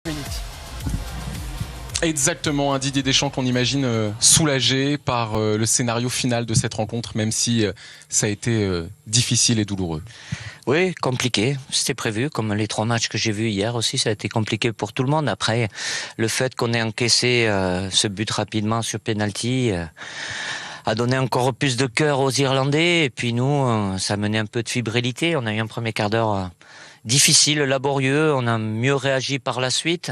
minutes. Exactement, un Didier Deschamps qu'on imagine soulagé par le scénario final de cette rencontre, même si ça a été difficile et douloureux. Oui, compliqué. C'était prévu, comme les 3 matchs que j'ai vus hier aussi, ça a été compliqué pour tout le monde. Après, le fait qu'on ait encaissé ce but rapidement sur penalty a donné encore plus de cœur aux Irlandais. Et puis nous, ça a mené un peu de fébrilité. On a eu un premier quart d'heure difficile, laborieux. On a mieux réagi par la suite,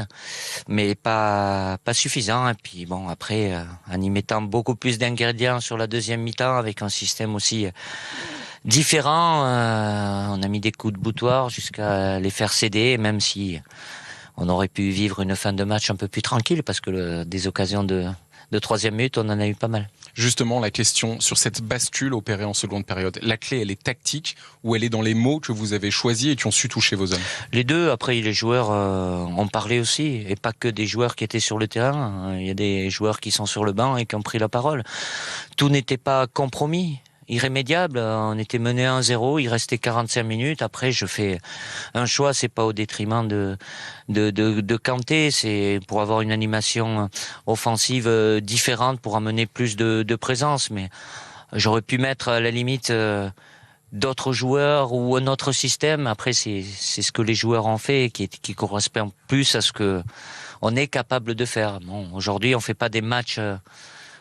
mais pas suffisant. Et puis bon, après, en y mettant beaucoup plus d'ingrédients sur la deuxième mi-temps, avec un système aussi différent, on a mis des coups de boutoir jusqu'à les faire céder, même si on aurait pu vivre une fin de match un peu plus tranquille, parce que des occasions de troisième minute, on en a eu pas mal. Justement, la question sur cette bascule opérée en seconde période, la clé, elle est tactique ou elle est dans les mots que vous avez choisis et qui ont su toucher vos hommes? Les deux. Après, les joueurs ont parlé aussi, et pas que des joueurs qui étaient sur le terrain. Il y a des joueurs qui sont sur le banc et qui ont pris la parole. Tout n'était pas compromis, irrémédiable. On était mené 1-0, il restait 45 minutes. Après, je fais un choix, c'est pas au détriment de Kanté, c'est pour avoir une animation offensive différente, pour amener plus de présence. Mais j'aurais pu mettre à la limite d'autres joueurs ou un autre système. Après, c'est ce que les joueurs ont fait qui correspond plus à ce que on est capable de faire. Bon, aujourd'hui, on fait pas des matchs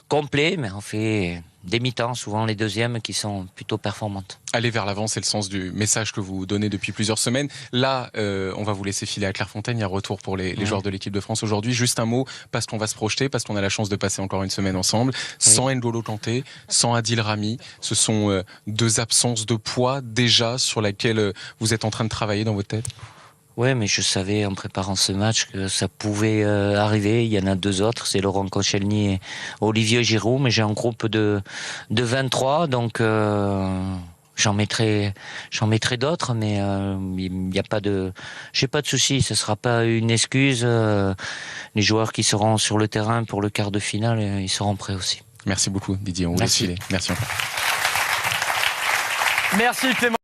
complets, mais on fait des mi-temps, souvent les deuxièmes, qui sont plutôt performantes. Aller vers l'avant, c'est le sens du message que vous donnez depuis plusieurs semaines. Là, on va vous laisser filer à Clairefontaine. Il y a retour pour les joueurs de l'équipe de France aujourd'hui. Juste un mot, parce qu'on va se projeter, parce qu'on a la chance de passer encore une semaine ensemble. Sans N'Golo Kanté, sans Adil Rami, ce sont 2 absences de poids déjà sur laquelle vous êtes en train de travailler dans votre tête. Ouais, mais je savais en préparant ce match que ça pouvait arriver. Il y en a 2 autres, c'est Laurent Koscielny et Olivier Giroud, mais j'ai un groupe de 23, donc j'en mettrai d'autres, mais il y a pas de, j'ai pas de souci. Ce sera pas une excuse. Les joueurs qui seront sur le terrain pour le quart de finale, ils seront prêts aussi. Merci beaucoup, Didier. On vous laisse filer. Merci encore. Merci Clément.